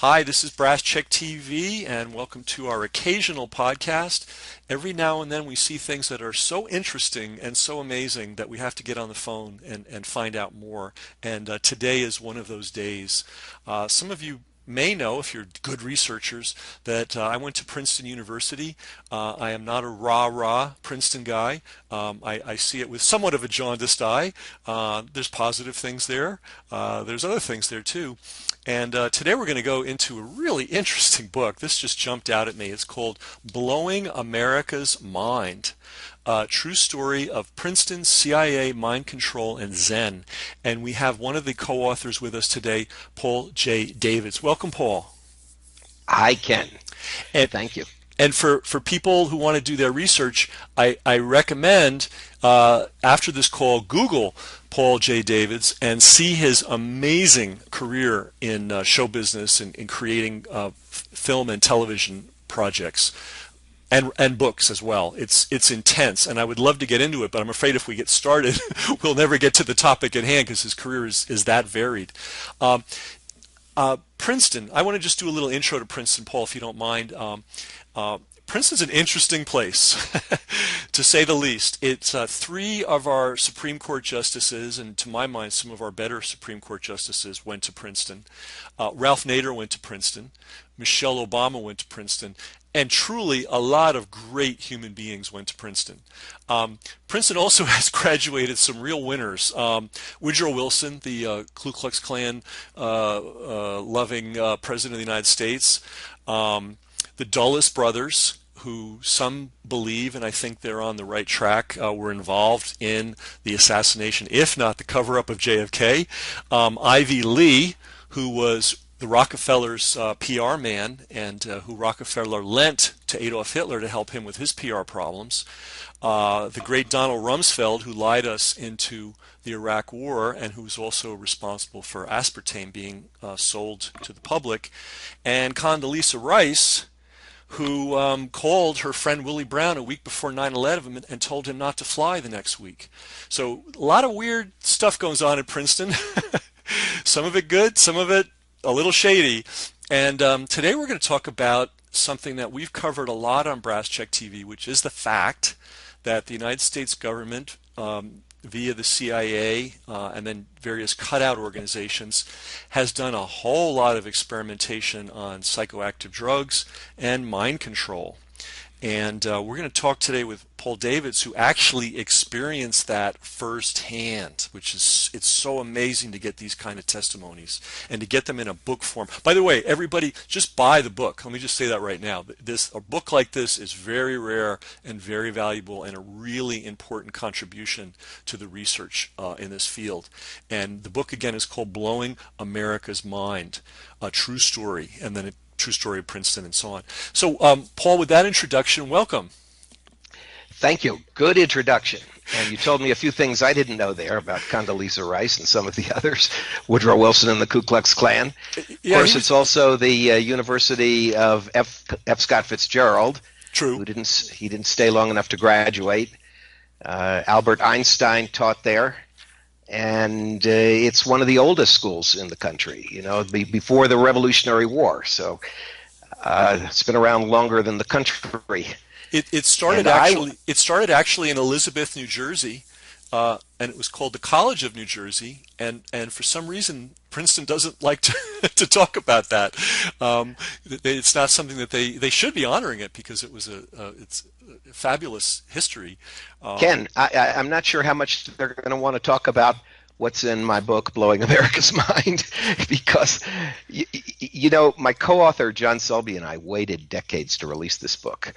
Hi, this is Brass Check TV, and welcome to our occasional podcast. Every now and then we see things that are so interesting and so amazing that we have to get on the phone and find out more. And today is one of those days. Some of you may know, if you're good researchers, that I went to Princeton University. I am not a rah-rah Princeton guy. I see it with somewhat of a jaundiced eye. There's positive things there. There's other things there too. And today we're going to go into a really interesting book. This just jumped out at me. It's called Blowing America's Mind. True story of Princeton, CIA, mind control, and Zen. And we have one of the co-authors with us today, Paul J. Davids. Welcome, Paul. Hi, Ken. And, Thank you. and for people who want to do their research, I recommend after this call, Google Paul J. Davids and see his amazing career in show business and in creating film and television projects. And books as well. It's intense, and I would love to get into it, but I'm afraid if we get started, we'll never get to the topic at hand because his career is that varied. Princeton, I want to just do a little intro to Princeton, Paul, if you don't mind. Princeton's an interesting place, to say the least. It's three of our Supreme Court justices, and to my mind, some of our better Supreme Court justices went to Princeton. Ralph Nader went to Princeton. Michelle Obama went to Princeton. And truly, a lot of great human beings went to Princeton. Princeton also has graduated some real winners. Woodrow Wilson, the Ku Klux Klan loving President of the United States. The Dulles brothers, who some believe, and I think they're on the right track, were involved in the assassination, if not the cover-up of JFK. Ivy Lee, who was the Rockefellers' PR man, and who Rockefeller lent to Adolf Hitler to help him with his PR problems. The great Donald Rumsfeld, who lied us into the Iraq War and who was also responsible for aspartame being sold to the public. And Condoleezza Rice, who called her friend Willie Brown a week before 9/11 and told him not to fly the next week. So a lot of weird stuff goes on at Princeton. Some of it good, some of it a little shady. And today we're going to talk about something that we've covered a lot on Brass Check TV, which is the fact that the United States government, via the CIA and then various cutout organizations, has done a whole lot of experimentation on psychoactive drugs and mind control. And we're going to talk today with Paul Davids, who actually experienced that firsthand, which is, it's so amazing to get these kind of testimonies and to get them in a book form. By the way, everybody, just buy the book. Let me just say that right now. A book like this is very rare and very valuable and a really important contribution to the research in this field. And the book, again, is called Blowing America's Mind, a true story, and then true story of Princeton and so on. So, Paul, with that introduction, welcome. Thank you. Good introduction. And you told me a few things I didn't know there about Condoleezza Rice and some of the others, Woodrow Wilson and the Ku Klux Klan. Yeah, of course, it's also the University of F. Scott Fitzgerald. True. He didn't stay long enough to graduate. Albert Einstein taught there. And it's one of the oldest schools in the country, before the Revolutionary War. So it's been around longer than the country. It started actually in Elizabeth, New Jersey, and it was called the College of New Jersey. And for some reason, Princeton doesn't like to talk about that. It's not something that they should be honoring it because it was it's a fabulous history. Ken, I'm not sure how much they're going to want to talk about what's in my book, Blowing America's Mind, because, my co-author, John Selby, and I waited decades to release this book.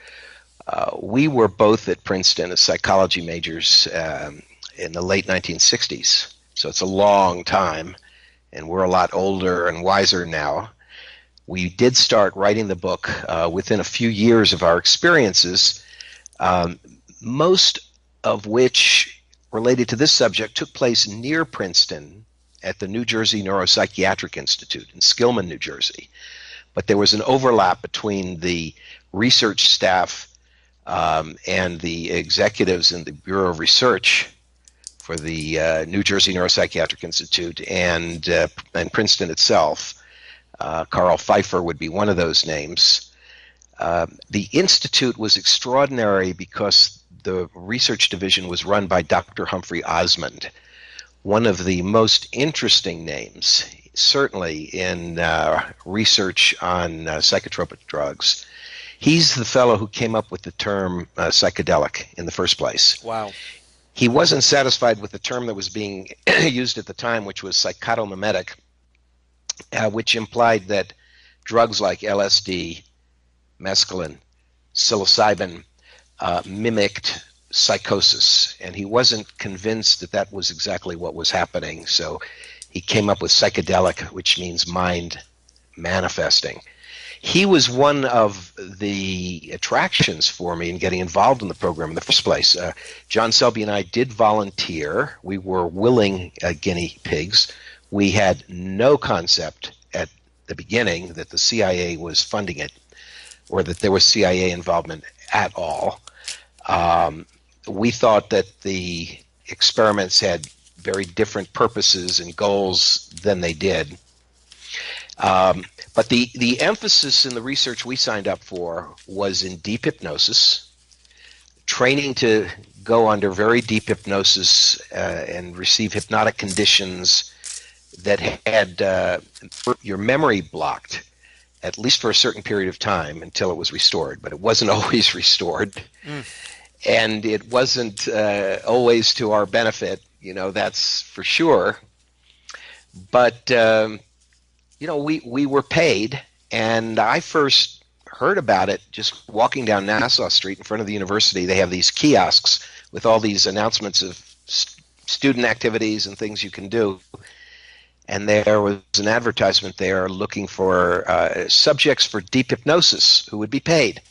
We were both at Princeton as psychology majors in the late 1960s, so it's a long time, and we're a lot older and wiser now. We did start writing the book within a few years of our experiences, most of which related to this subject took place near Princeton at the New Jersey Neuropsychiatric Institute in Skillman, New Jersey. But there was an overlap between the research staff and the executives in the Bureau of Research for the New Jersey Neuropsychiatric Institute and Princeton itself. Carl Pfeiffer would be one of those names. The institute was extraordinary because the research division was run by Dr. Humphrey Osmond, one of the most interesting names, certainly in research on psychotropic drugs. He's the fellow who came up with the term psychedelic in the first place. Wow. He wasn't satisfied with the term that was being used at the time, which was psychotomimetic, which implied that drugs like LSD, mescaline, psilocybin mimicked psychosis, and he wasn't convinced that that was exactly what was happening. So he came up with psychedelic, which means mind manifesting. He was one of the attractions for me in getting involved in the program in the first place. John Selby and I did volunteer. We were willing guinea pigs. We had no concept at the beginning that the CIA was funding it or that there was CIA involvement at all. We thought that the experiments had very different purposes and goals than they did. But the emphasis in the research we signed up for was in deep hypnosis, training to go under very deep hypnosis and receive hypnotic conditions that had your memory blocked, at least for a certain period of time until it was restored. But it wasn't always restored. And it wasn't always to our benefit, that's for sure. But, we were paid, and I first heard about it just walking down Nassau Street in front of the university. They have these kiosks with all these announcements of student activities and things you can do. And there was an advertisement there looking for subjects for deep hypnosis who would be paid.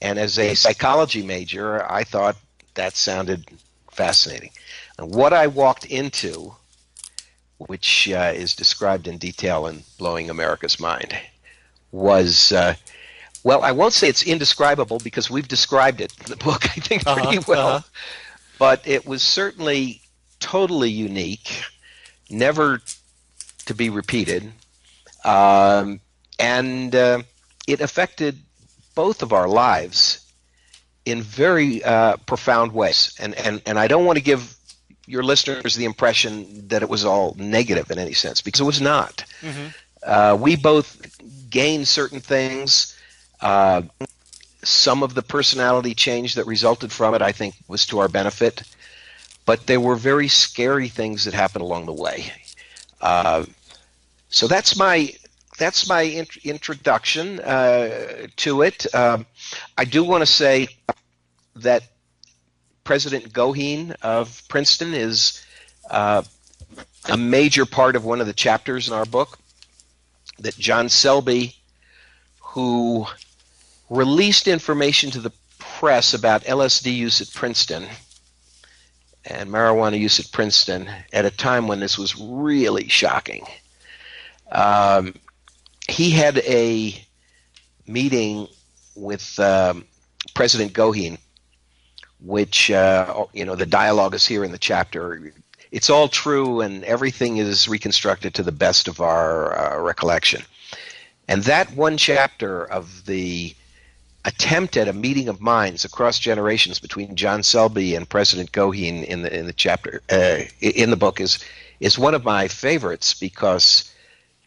And as a psychology major, I thought that sounded fascinating. And what I walked into, which is described in detail in Blowing America's Mind, was, well, I won't say it's indescribable because we've described it in the book, I think, pretty well. But it was certainly totally unique, never to be repeated. And it affected both of our lives in very profound ways. And I don't want to give your listeners the impression that it was all negative in any sense, because it was not. We both gained certain things. Some of the personality change that resulted from it, I think, was to our benefit. But there were very scary things that happened along the way. So that's my introduction to it. I do want to say that President Goheen of Princeton is a major part of one of the chapters in our book, that John Selby, who released information to the press about LSD use at Princeton and marijuana use at Princeton at a time when this was really shocking. He had a meeting with President Goheen, which, the dialogue is here in the chapter. It's all true, and everything is reconstructed to the best of our recollection. And that one chapter of the attempt at a meeting of minds across generations between John Selby and President Goheen in the chapter in the book is one of my favorites, because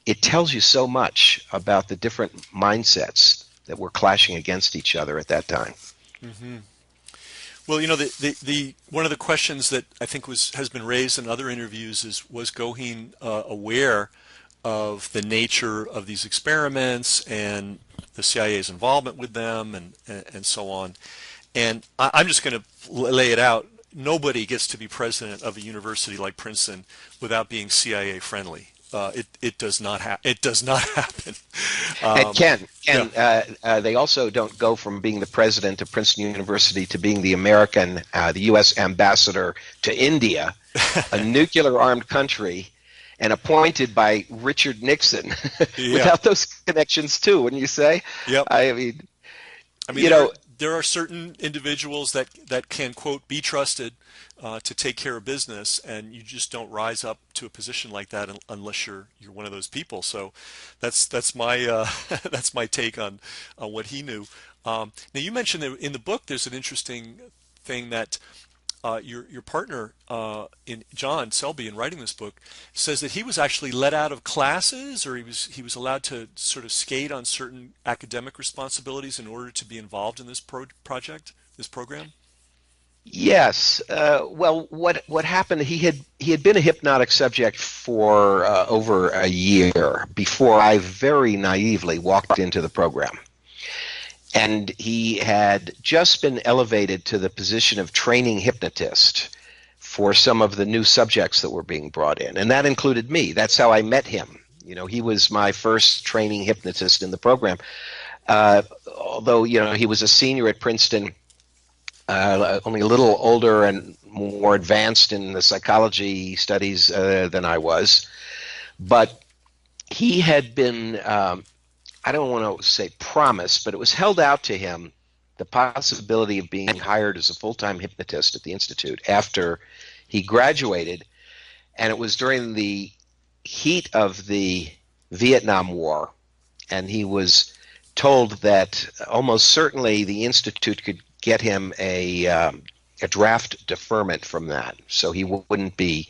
it tells you so much about the different mindsets that were clashing against each other at that time. Mm-hmm. Well, the one of the questions that I think has been raised in other interviews is, was Goheen aware of the nature of these experiments and the CIA's involvement with them and so on? And I'm just going to lay it out. Nobody gets to be president of a university like Princeton without being CIA friendly. It does not happen. It does not happen. They also don't go from being the president of Princeton University to being the U.S. ambassador to India, a nuclear-armed country, and appointed by Richard Nixon without those connections too, wouldn't you say? Yep. I mean, there are certain individuals that can, quote, be trusted to take care of business, and you just don't rise up to a position like that unless you're one of those people. So that's my that's my take on what he knew. Now you mentioned that in the book there's an interesting thing that your partner in John Selby in writing this book says that he was actually let out of classes, or he was allowed to sort of skate on certain academic responsibilities in order to be involved in this this program. Yes. Well, what happened? He had been a hypnotic subject for over a year before I very naively walked into the program. And he had just been elevated to the position of training hypnotist for some of the new subjects that were being brought in. And that included me. That's how I met him. He was my first training hypnotist in the program. Although, he was a senior at Princeton, only a little older and more advanced in the psychology studies than I was. But he had been I don't want to say promised, but it was held out to him the possibility of being hired as a full-time hypnotist at the Institute after he graduated. And it was during the heat of the Vietnam War, and he was told that almost certainly the Institute could get him a draft deferment from that, so he wouldn't be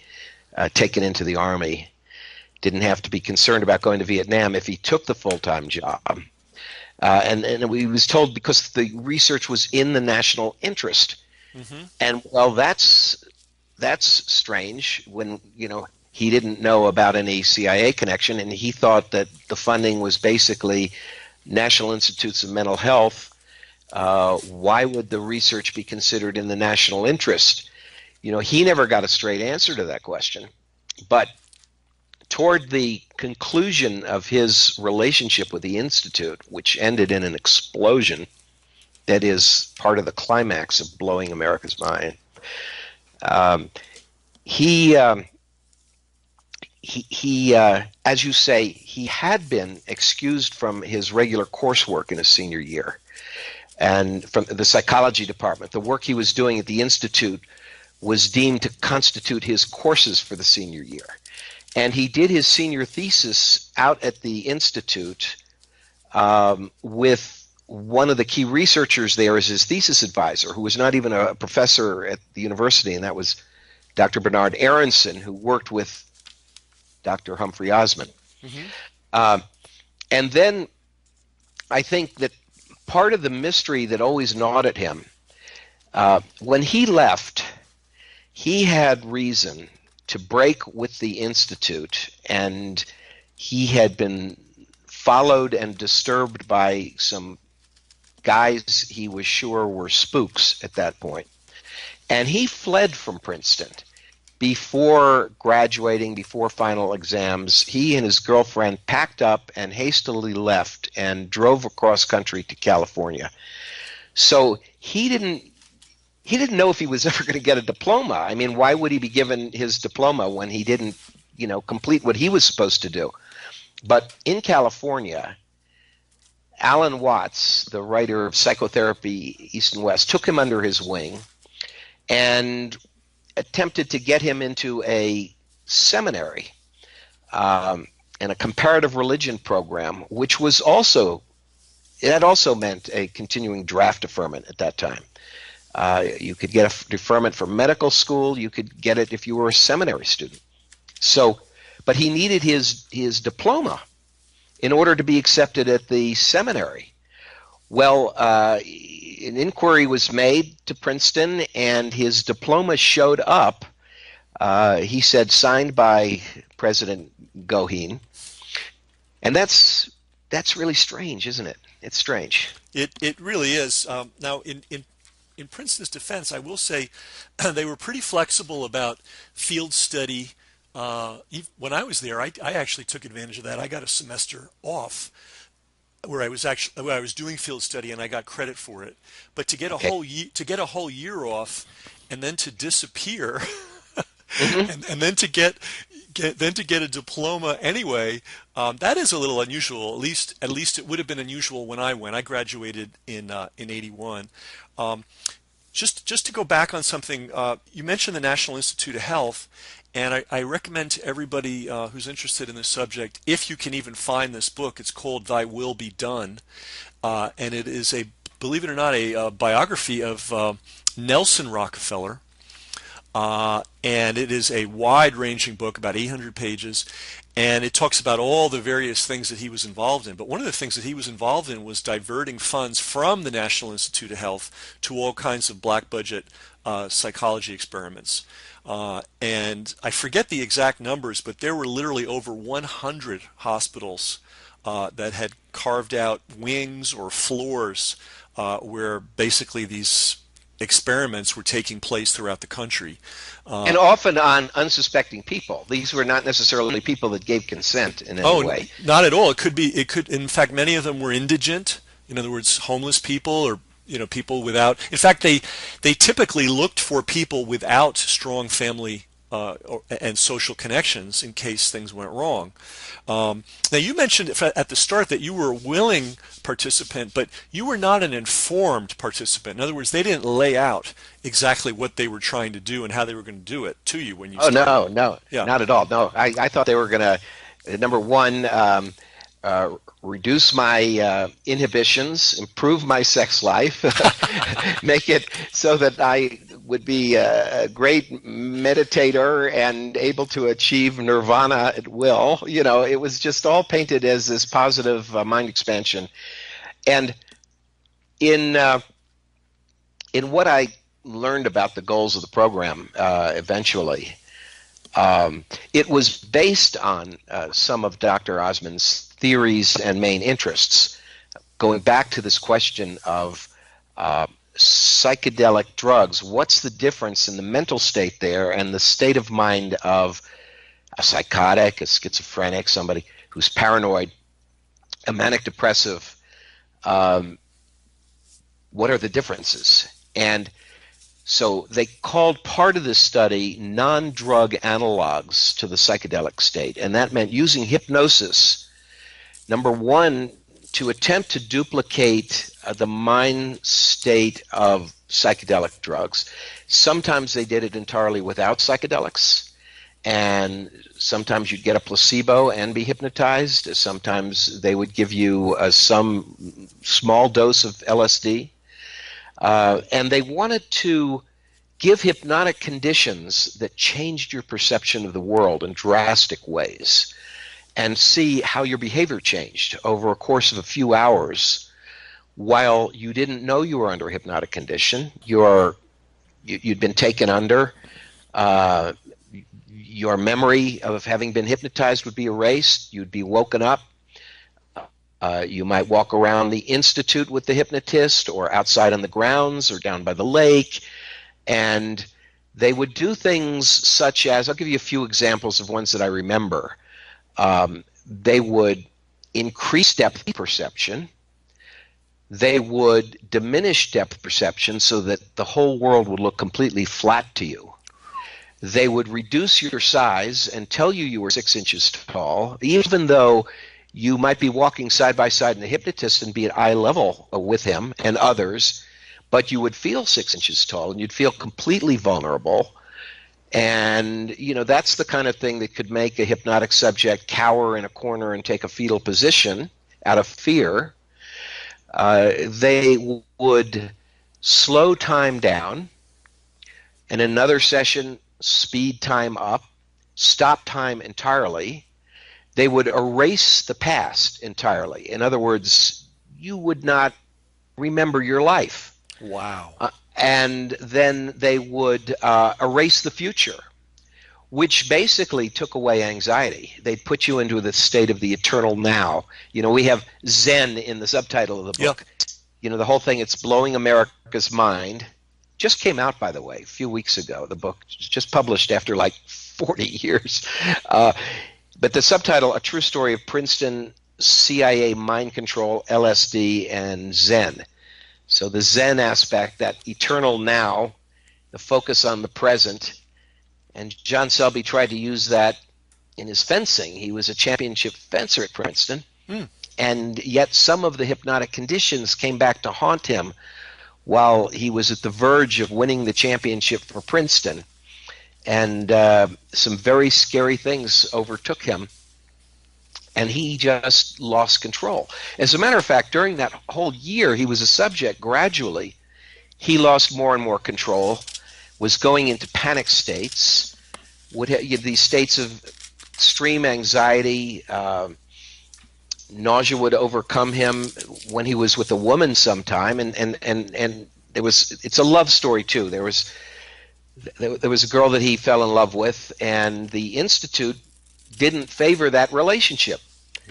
taken into the Army. Didn't have to be concerned about going to Vietnam if he took the full-time job. And he was told because the research was in the national interest. Mm-hmm. And well, that's strange when, he didn't know about any CIA connection, and he thought that the funding was basically National Institutes of Mental Health. Why would the research be considered in the national interest? He never got a straight answer to that question. But toward the conclusion of his relationship with the Institute, which ended in an explosion that is part of the climax of Blowing America's Mind, he, as you say, he had been excused from his regular coursework in his senior year and from the psychology department. The work he was doing at the Institute was deemed to constitute his courses for the senior year. And he did his senior thesis out at the Institute with one of the key researchers there as his thesis advisor, who was not even a professor at the university, and that was Dr. Bernard Aronson, who worked with Dr. Humphrey Osmond. Mm-hmm. And then I think that part of the mystery that always gnawed at him, when he left, he had reason to break with the Institute, and he had been followed and disturbed by some guys he was sure were spooks at that point. And he fled from Princeton before graduating, before final exams. He and his girlfriend packed up and hastily left and drove across country to California. So he didn't know if he was ever going to get a diploma. I mean, why would he be given his diploma when he didn't, complete what he was supposed to do? But in California, Alan Watts, the writer of Psychotherapy East and West, took him under his wing and attempted to get him into a seminary and a comparative religion program, which was also meant a continuing draft deferment at that time. You could get a deferment for medical school. You could get it if you were a seminary student. So, but he needed his diploma in order to be accepted at the seminary. Well, an inquiry was made to Princeton, and his diploma showed up. He said signed by President Goheen, and that's really strange, isn't it? It's strange. It really is. Now, in Princeton's defense, I will say they were pretty flexible about field study. When I was there, I actually took advantage of that. I got a semester off where I was doing field study, and I got credit for it. But to get a whole year off, and then to disappear, mm-hmm. and then to get to get a diploma anyway, that is a little unusual. At least it would have been unusual when I went. I graduated in '81. Um, just to go back on something, you mentioned the National Institute of Health, and I recommend to everybody who's interested in this subject, if you can even find this book. It's called Thy Will Be Done, and it is believe it or not, a biography of Nelson Rockefeller. And it is a wide-ranging book, about 800 pages, and it talks about all the various things that he was involved in. But one of the things that he was involved in was diverting funds from the National Institute of Health to all kinds of black budget psychology experiments. And I forget the exact numbers, but there were literally over 100 hospitals that had carved out wings or floors where basically these experiments were taking place throughout the country. And often on unsuspecting people. These were not necessarily people that gave consent in any way. Not at all. In fact, many of them were indigent. In other words, homeless people, or people without. In fact, they typically looked for people without strong family and social connections in case things went wrong. Now, you mentioned at the start that you were a willing participant, but you were not an informed participant. In other words, they didn't lay out exactly what they were trying to do and how they were going to do it to you when you started. Oh, no, not at all. No, I thought they were going to, number one, reduce my inhibitions, improve my sex life, make it so that I would be a great meditator and able to achieve nirvana at will. It was just all painted as this positive mind expansion. And in what I learned about the goals of the program eventually, it was based on some of Dr. Osman's theories and main interests, going back to this question of psychedelic drugs. What's the difference in the mental state there and the state of mind of a psychotic, a schizophrenic, somebody who's paranoid, a manic depressive? What are the differences? And so they called part of this study non-drug analogs to the psychedelic state, and that meant using hypnosis, number one, to attempt to duplicate the mind state of psychedelic drugs. Sometimes they did it entirely without psychedelics, and sometimes you'd get a placebo and be hypnotized. Sometimes they would give you some small dose of LSD. And they wanted to give hypnotic conditions that changed your perception of the world in drastic ways, and see how your behavior changed over a course of a few hours while you didn't know you were under a hypnotic condition. You'd been taken under. Your memory of having been hypnotized would be erased. You'd be woken up. You might walk around the institute with the hypnotist, or outside on the grounds, or down by the lake, and they would do things such as, I'll give you a few examples of ones that I remember. They would increase depth perception. They would diminish depth perception so that the whole world would look completely flat to you. They would reduce your size and tell you were 6 inches tall, even though you might be walking side by side in the hypnotist and be at eye level with him and others, but you would feel 6 inches tall and you'd feel completely vulnerable. And, that's the kind of thing that could make a hypnotic subject cower in a corner and take a fetal position out of fear. They would slow time down, and in another session, speed time up, stop time entirely. They would erase the past entirely. In other words, you would not remember your life. Wow. And then they would erase the future, which basically took away anxiety. They'd put you into the state of the eternal now. We have Zen in the subtitle of the book. Yep. The whole thing, it's blowing America's mind. Just came out, by the way, a few weeks ago. The book just published after like 40 years. But the subtitle, A True Story of Princeton, CIA Mind Control, LSD, and Zen. So the Zen aspect, that eternal now, the focus on the present, and John Selby tried to use that in his fencing. He was a championship fencer at Princeton, Hmm. and yet some of the hypnotic conditions came back to haunt him while he was at the verge of winning the championship for Princeton. And some very scary things overtook him, and he just lost control. As a matter of fact, during that whole year he was a subject, gradually he lost more and more control, was going into panic states, these states of extreme anxiety. Nausea would overcome him when he was with a woman sometime, and it's a love story too. There was a girl that he fell in love with, and the Institute didn't favor that relationship.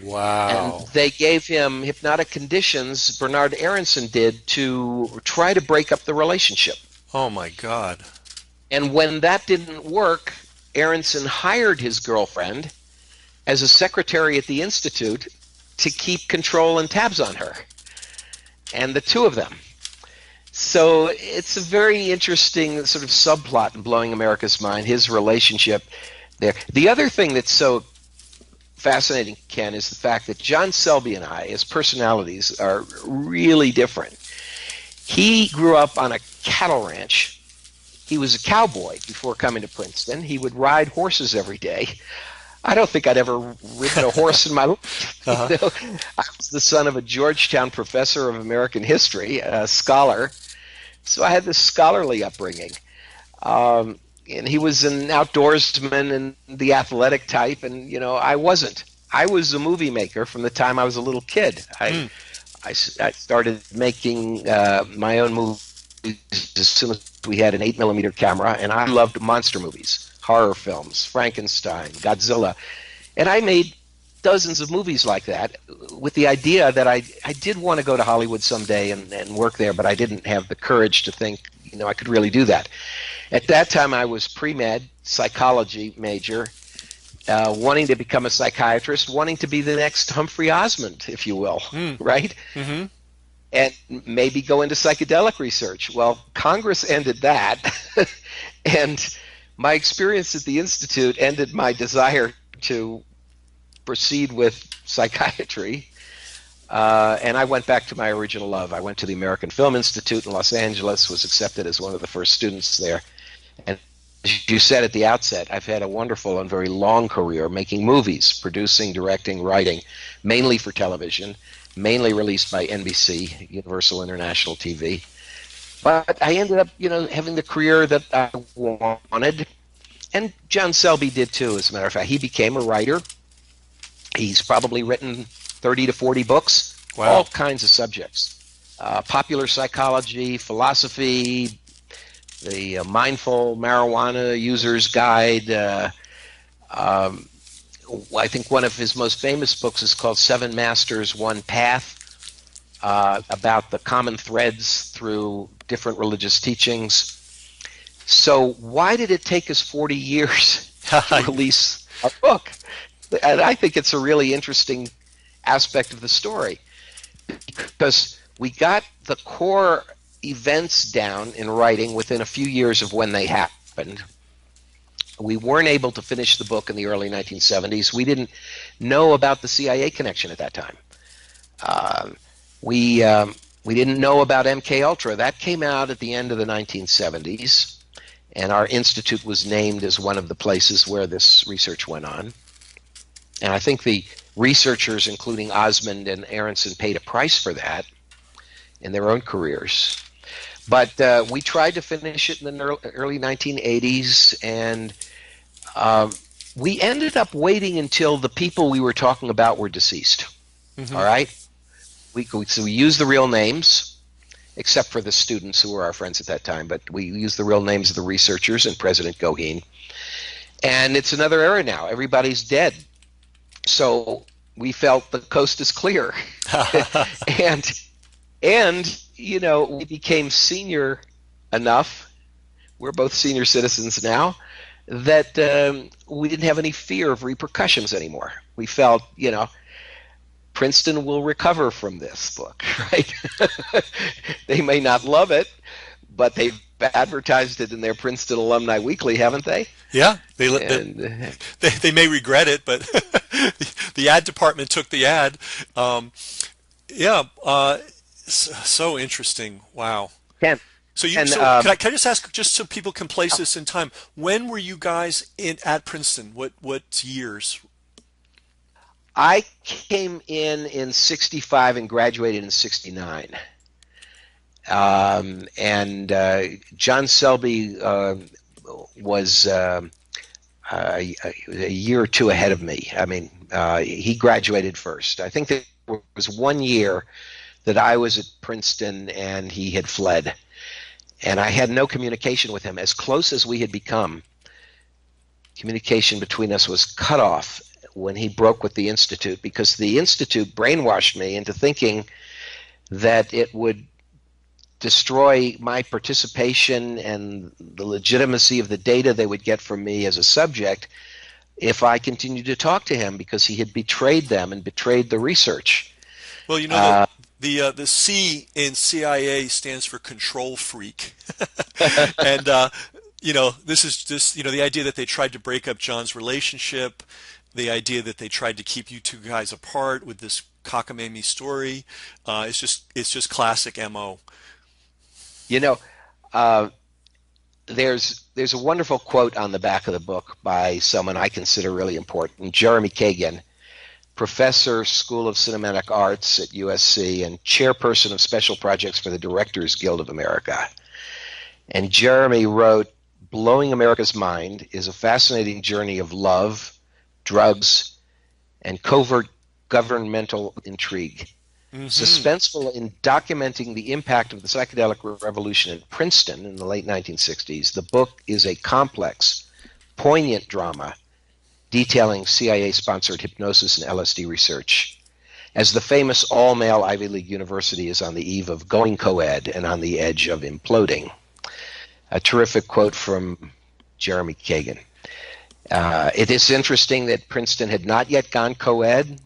Wow. And they gave him hypnotic conditions, Bernard Aronson did, to try to break up the relationship. Oh my God. And when that didn't work, Aronson hired his girlfriend as a secretary at the Institute to keep control and tabs on her. And the two of them. So it's a very interesting sort of subplot in Blowing America's Mind, his relationship there. The other thing that's so fascinating, Ken, is the fact that John Selby and I, as personalities, are really different. He grew up on a cattle ranch. He was a cowboy before coming to Princeton. He would ride horses every day. I don't think I'd ever ridden a horse in my life. Uh-huh. You know, I was the son of a Georgetown professor of American history, a scholar. So I had this scholarly upbringing. And he was an outdoorsman and the athletic type, and I wasn't. I was a movie maker from the time I was a little kid. I started making my own movies as soon as we had an 8mm camera, and I loved monster movies, horror films, Frankenstein, Godzilla, and I made dozens of movies like that with the idea that I did want to go to Hollywood someday and work there, but I didn't have the courage to think I could really do that. At that time, I was pre-med, psychology major, wanting to become a psychiatrist, wanting to be the next Humphrey Osmond, if you will, right? Mm-hmm. And maybe go into psychedelic research. Well, Congress ended that, and my experience at the Institute ended my desire to proceed with psychiatry, and I went back to my original love. I went to the American Film Institute in Los Angeles, was accepted as one of the first students there. And as you said at the outset, I've had a wonderful and very long career making movies, producing, directing, writing, mainly for television, mainly released by NBC, Universal International TV. But I ended up, having the career that I wanted, and John Selby did too, as a matter of fact. He became a writer. He's probably written 30 to 40 books, Wow. all kinds of subjects. Popular psychology, philosophy, the Mindful Marijuana User's Guide. I think one of his most famous books is called Seven Masters, One Path, about the common threads through different religious teachings. So why did it take us 40 years to release a book? And I think it's a really interesting aspect of the story, because we got the core events down in writing within a few years of when they happened. We weren't able to finish the book in the early 1970s. We didn't know about the CIA connection at that time. We didn't know about MK Ultra. That came out at the end of the 1970s, and our institute was named as one of the places where this research went on. And I think the researchers, including Osmond and Aronson, paid a price for that in their own careers. But we tried to finish it in the early 1980s, and we ended up waiting until the people we were talking about were deceased. Mm-hmm. All right? So we used the real names, except for the students who were our friends at that time, but we used the real names of the researchers and President Goheen. And it's another era now. Everybody's dead. So we felt the coast is clear. and we became senior enough, we're both senior citizens now, that we didn't have any fear of repercussions anymore. We felt, Princeton will recover from this book, right? They may not love it, but they've advertised it in their Princeton Alumni Weekly, haven't they? Yeah, And they may regret it, but the ad department took the ad. Um, yeah, so interesting. Wow. and So you, and so can I just ask, just so people can place this in time, when were you guys in at Princeton? What years? I came in '65 and graduated in '69. And John Selby was a year or two ahead of me. I mean, he graduated first. I think there was 1 year that I was at Princeton and he had fled. And I had no communication with him. As close as we had become, communication between us was cut off when he broke with the Institute, because the Institute brainwashed me into thinking that it would destroy my participation and the legitimacy of the data they would get from me as a subject if I continued to talk to him, because he had betrayed them and betrayed the research. Well, you know, the C in CIA stands for control freak, and you know, this is just, you know, the idea that they tried to break up John's relationship, the idea that they tried to keep you two guys apart with this cockamamie story. It's just classic MO. You know, there's a wonderful quote on the back of the book by someone I consider really important, Jeremy Kagan, professor, School of Cinematic Arts at USC, and chairperson of special projects for the Directors Guild of America. And Jeremy wrote, "Blowing America's Mind is a fascinating journey of love, drugs, and covert governmental intrigue. Suspenseful in documenting the impact of the psychedelic revolution in Princeton in the late 1960s, the book is a complex, poignant drama detailing CIA-sponsored hypnosis and LSD research, as the famous all-male Ivy League university is on the eve of going co-ed and on the edge of imploding." A terrific quote from Jeremy Kagan. It is interesting that Princeton had not yet gone co-ed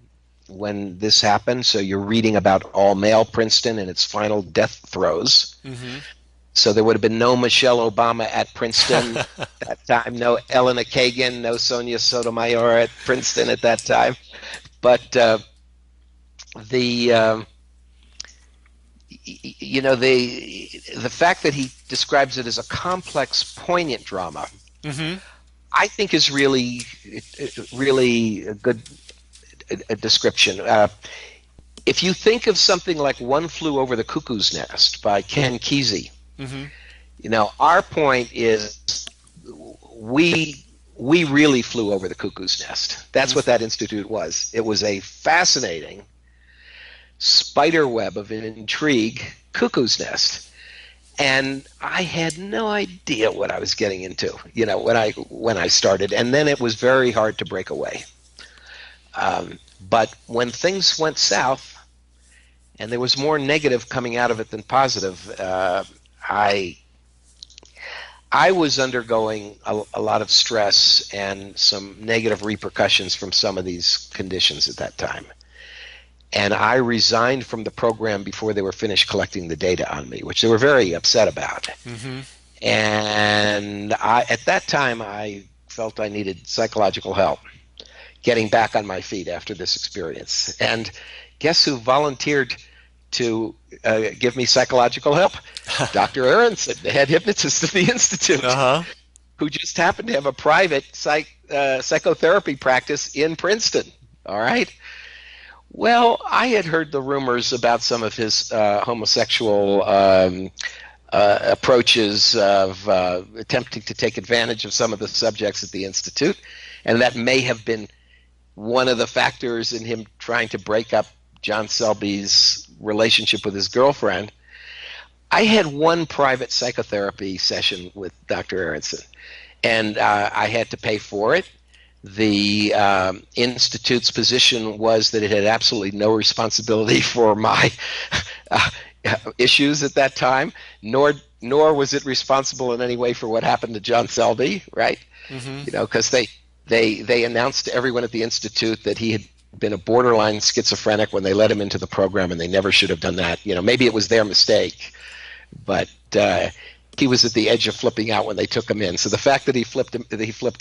when this happened, so you're reading about all-male Princeton and its final death throes. So there would have been no Michelle Obama at Princeton at that time, no Elena Kagan, no Sonia Sotomayor at Princeton at that time. But you know, the fact that he describes it as a complex, poignant drama, I think is really a good a description. If you think of something like One Flew Over the Cuckoo's Nest by Ken Kesey, you know, our point is we really flew over the cuckoo's nest. That's what that institute was. It was a fascinating spider web of an intrigue cuckoo's nest. And I had no idea what I was getting into, you know, when I started. And then it was very hard to break away. But when things went south, and there was more negative coming out of it than positive, I was undergoing a lot of stress and some negative repercussions from some of these conditions at that time. And I resigned from the program before they were finished collecting the data on me, which they were very upset about. And at that time, I felt I needed psychological help getting back on my feet after this experience. And guess who volunteered to give me psychological help? Dr. Aronson, the head hypnotist of the Institute, who just happened to have a private psychotherapy practice in Princeton. All right. Well, I had heard the rumors about some of his homosexual approaches of attempting to take advantage of some of the subjects at the Institute, and that may have been one of the factors in him trying to break up John Selby's relationship with his girlfriend. I had one private psychotherapy session with Dr. Aronson, and I had to pay for it. The Institute's position was that it had absolutely no responsibility for my issues at that time, nor was it responsible in any way for what happened to John Selby, right? You know, because they announced to everyone at the Institute that he had been a borderline schizophrenic when they let him into the program, and they never should have done that. You know, maybe it was their mistake, but he was at the edge of flipping out when they took him in. So the fact that he flipped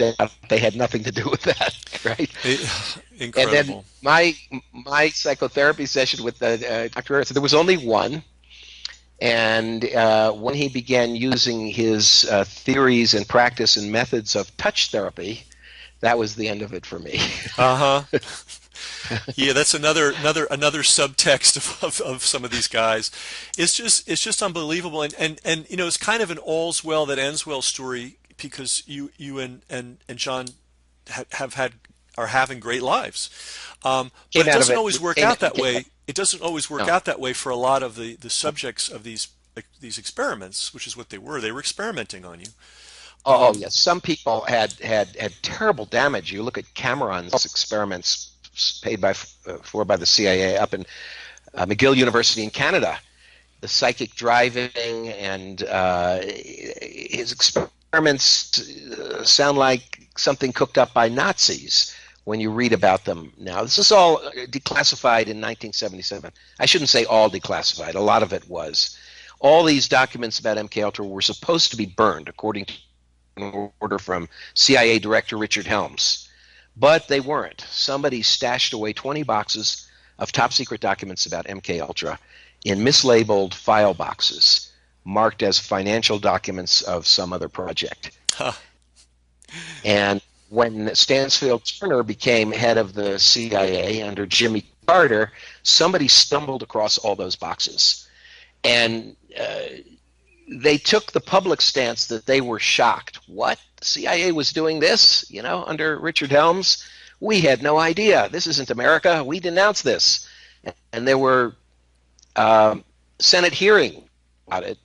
out, they had nothing to do with that, right? And then Incredible. my psychotherapy session with the Dr. Harris, there was only one. And when he began using his theories and practice and methods of touch therapy, that was the end of it for me. Uh-huh. Yeah, that's another subtext of some of these guys. It's just unbelievable, and it's kind of an all's well that ends well story because you and John have had are having great lives. But Came it out of doesn't it. always work Came, out that came, way. It doesn't always work no. out that way for a lot of the subjects of these experiments, which is what they were. They were experimenting on you. Oh, Um, yes. Some people had terrible damage. You look at Cameron's experiments paid for by the CIA up in McGill University in Canada. The psychic driving and his experiments sound like something cooked up by Nazis when you read about them now. This is all declassified in 1977. I shouldn't say all declassified. A lot of it was. All these documents about MKUltra were supposed to be burned, according to an order from CIA Director Richard Helms. But they weren't. Somebody stashed away 20 boxes of top secret documents about MKUltra in mislabeled file boxes, marked as financial documents of some other project. huh. And when Stansfield Turner became head of the CIA under Jimmy Carter, somebody stumbled across all those boxes. And they took the public stance that they were shocked. What? The CIA was doing this, under Richard Helms? We had no idea. This isn't America. We denounced this. And there were Senate hearing about it.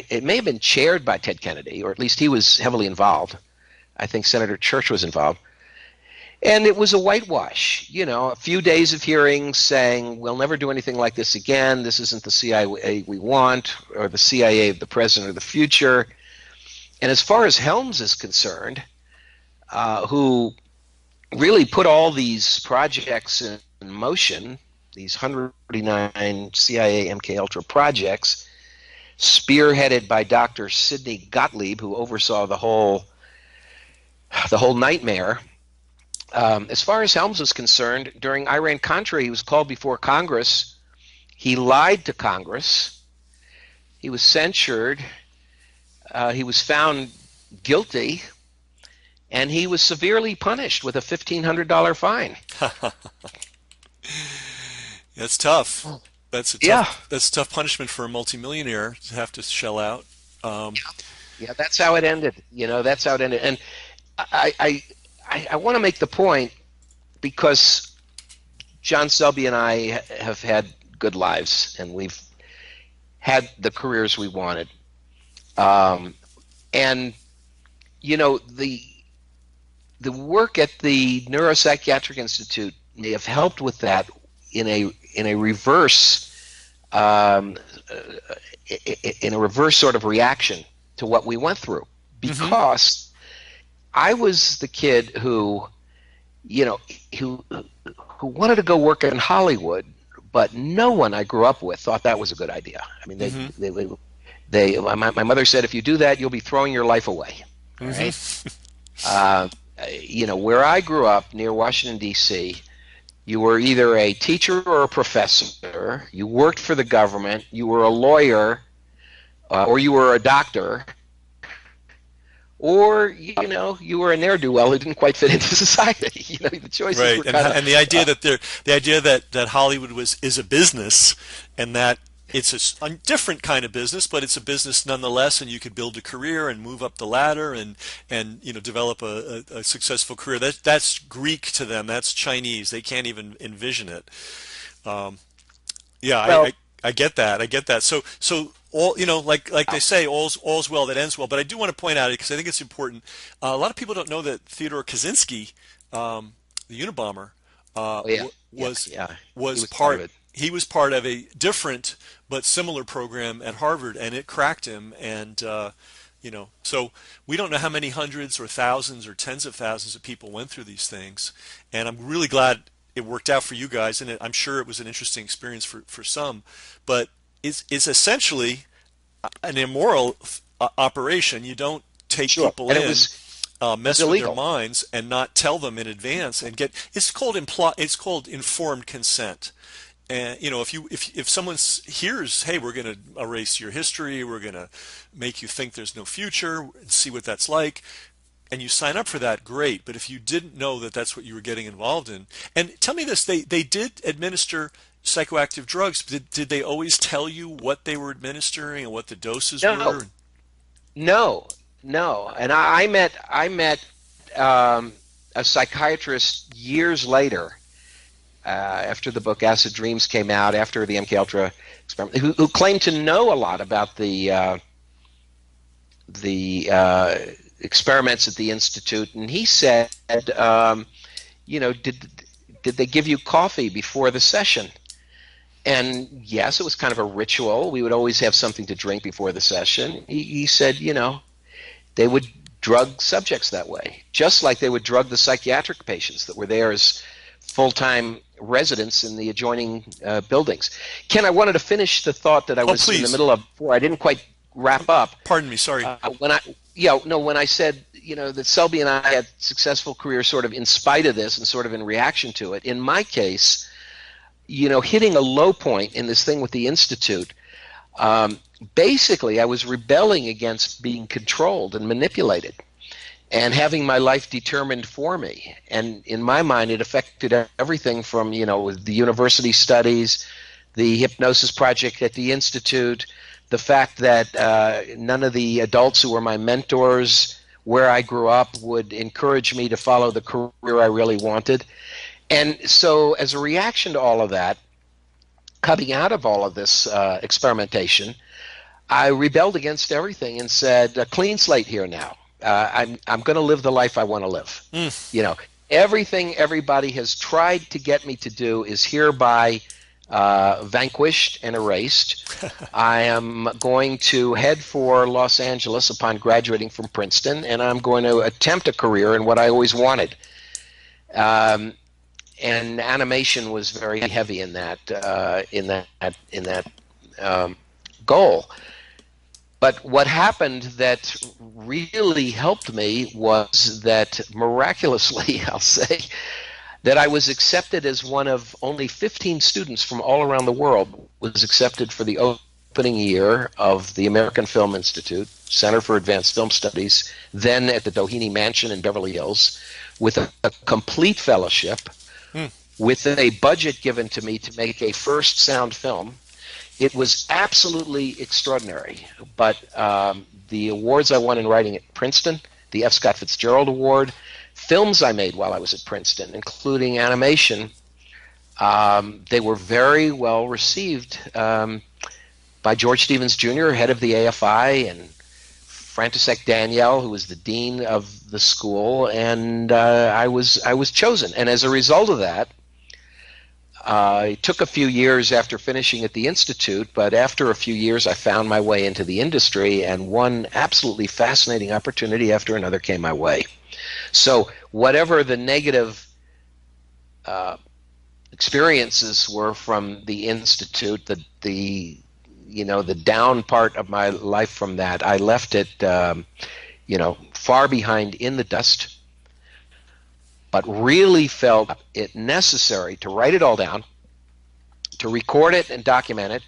It may have been chaired by Ted Kennedy, or at least he was heavily involved. I think Senator Church was involved. And it was a whitewash, a few days of hearings saying, we'll never do anything like this again. This isn't the CIA we want, or the CIA of the present or the future. And as far as Helms is concerned, who really put all these projects in motion, these 139 CIA MKUltra projects, spearheaded by Dr. Sidney Gottlieb, who oversaw the whole nightmare. As far as Helms was concerned, during Iran-Contra, he was called before Congress. He lied to Congress. He was censured. He was found guilty, and he was severely punished with a $1,500 fine. That's tough. Yeah, That's a tough punishment for a multimillionaire to have to shell out. Um, yeah, that's how it ended. That's how it ended. And I want to make the point because John Selby and I have had good lives, and we've had the careers we wanted. And the work at the Neuropsychiatric Institute may have helped with that in a reverse sort of reaction to what we went through, mhm. because I was the kid who wanted to go work in Hollywood, but no one I grew up with thought that was a good idea. I mean, Mhm. my mother said, if you do that, you'll be throwing your life away. All right. Mhm. Uh, where I grew up near Washington, D.C., you were either a teacher or a professor. You worked for the government. You were a lawyer, or you were a doctor, or you were a ne'er-do-well who didn't quite fit into society. The choices Right, were kind and the idea of that Hollywood is a business, and that it's a different kind of business, but it's a business nonetheless, and you could build a career and move up the ladder and develop a successful career. That's Greek to them. That's Chinese. They can't even envision it. Um, yeah, well. I get that. I get that. So all like they say, all's well that ends well. But I do want to point out it because I think it's important. A lot of people don't know that Theodore Kaczynski, the Unabomber, Oh yeah, yeah, was yeah. He was was part of part. it. He was part of a different but similar program at Harvard, and it cracked him. And so we don't know how many hundreds or thousands or tens of thousands of people went through these things. And I'm really glad it worked out for you guys, and I'm sure it was an interesting experience for some. But it's essentially an immoral operation. You don't take Sure. people And it in, was mess with their illegal. minds, and not tell them in advance and get. It's called informed consent. And if someone hears, hey, we're going to erase your history, we're going to make you think there's no future, and see what that's like, and you sign up for that, great. But if you didn't know that that's what you were getting involved in, and tell me this, they did administer psychoactive drugs. Did they always tell you what they were administering and what the doses No, were? no, no. And I met a psychiatrist years later, after the book Acid Dreams came out, after the MK Ultra experiment, who claimed to know a lot about the experiments at the institute, and he said, did they give you coffee before the session? And yes, it was kind of a ritual. We would always have something to drink before the session. He said, they would drug subjects that way, just like they would drug the psychiatric patients that were there as full-time residents in the adjoining buildings. Ken, I wanted to finish the thought that I was in the middle of before. I didn't quite wrap up. Pardon me, sorry. When I said, that Selby and I had successful careers sort of in spite of this and sort of in reaction to it. In my case, hitting a low point in this thing with the Institute, basically I was rebelling against being controlled and manipulated and having my life determined for me. And in my mind, it affected everything from, the university studies, the hypnosis project at the Institute, the fact that none of the adults who were my mentors where I grew up would encourage me to follow the career I really wanted. And so as a reaction to all of that, coming out of all of this experimentation, I rebelled against everything and said, a clean slate here now. I'm going to live the life I want to live. Everything everybody has tried to get me to do is hereby vanquished and erased. I am going to head for Los Angeles upon graduating from Princeton, and I'm going to attempt a career in what I always wanted. And animation was very heavy in that goal. But what happened that really helped me was that miraculously, I'll say, that I was accepted as one of only 15 students from all around the world was accepted for the opening year of the American Film Institute, Center for Advanced Film Studies, then at the Doheny Mansion in Beverly Hills, with a complete fellowship, with a budget given to me to make a first sound film. It was absolutely extraordinary. But the awards I won in writing at Princeton, the F. Scott Fitzgerald Award, films I made while I was at Princeton, including animation, they were very well received by George Stevens Jr., head of the AFI, and František Daniel, who was the dean of the school, and I was chosen. And as a result of that, it took a few years after finishing at the Institute, but after a few years I found my way into the industry, and one absolutely fascinating opportunity after another came my way. So whatever the negative experiences were from the Institute, the down part of my life from that, I left it far behind in the dust, but really felt it necessary to write it all down, to record it and document it,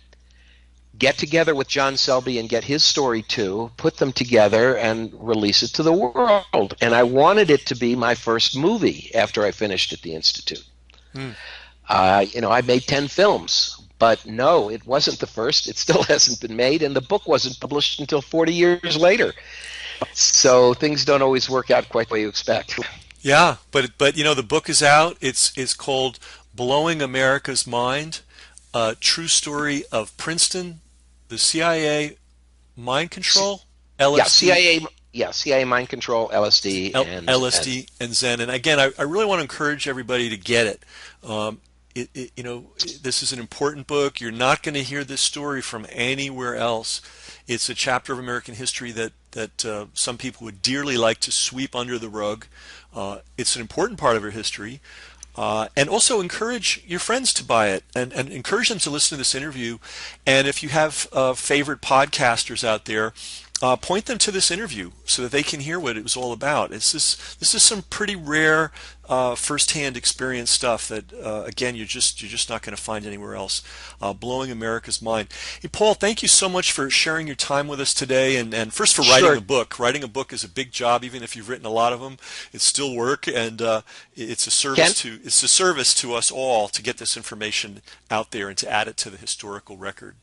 get together with John Selby and get his story too, put them together and release it to the world. And I wanted it to be my first movie after I finished at the Institute. I made 10 films, but no, it wasn't the first. It still hasn't been made, and the book wasn't published until 40 years later. So things don't always work out quite the way you expect. Yeah, but the book is out. It's called Blowing America's Mind, a true story of Princeton, the CIA, mind control, LSD. CIA mind control, LSD, and Zen. And again, I really want to encourage everybody to get it. This is an important book. You're not going to hear this story from anywhere else. It's a chapter of American history that some people would dearly like to sweep under the rug. It's an important part of our history. And also encourage your friends to buy it and encourage them to listen to this interview. And if you have favorite podcasters out there, point them to this interview so that they can hear what it was all about. This is some pretty rare firsthand experience stuff that again you're just not going to find anywhere else. Blowing America's mind. Hey, Paul, thank you so much for sharing your time with us today, and first for writing Sure. a book. Writing a book is a big job, even if you've written a lot of them. It's still work, and it's a Ken? service to us all to get this information out there and to add it to the historical record.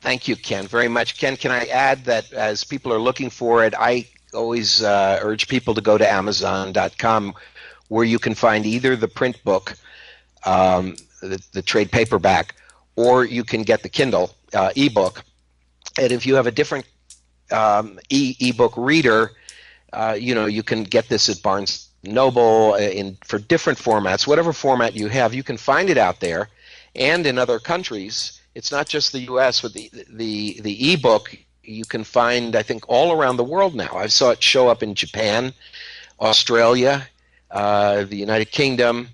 Thank you, Ken, very much. Ken, can I add that as people are looking for it, I always urge people to go to Amazon.com, where you can find either the print book, the trade paperback, or you can get the Kindle ebook. And if you have a different ebook reader, you can get this at Barnes Noble for different formats. Whatever format you have, you can find it out there, and in other countries. It's not just the U.S. With the ebook, you can find, I think, all around the world now. I saw it show up in Japan, Australia, the United Kingdom,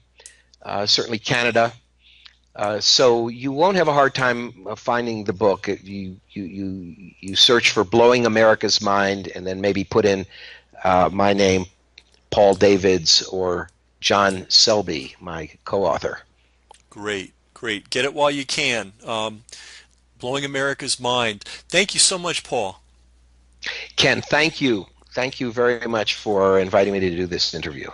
certainly Canada. So you won't have a hard time finding the book. You search for "Blowing America's Mind" and then maybe put in my name, Paul Davids, or John Selby, my co-author. Great. Great. Get it while you can. Blowing America's Mind. Thank you so much, Paul. Ken, thank you. Thank you very much for inviting me to do this interview.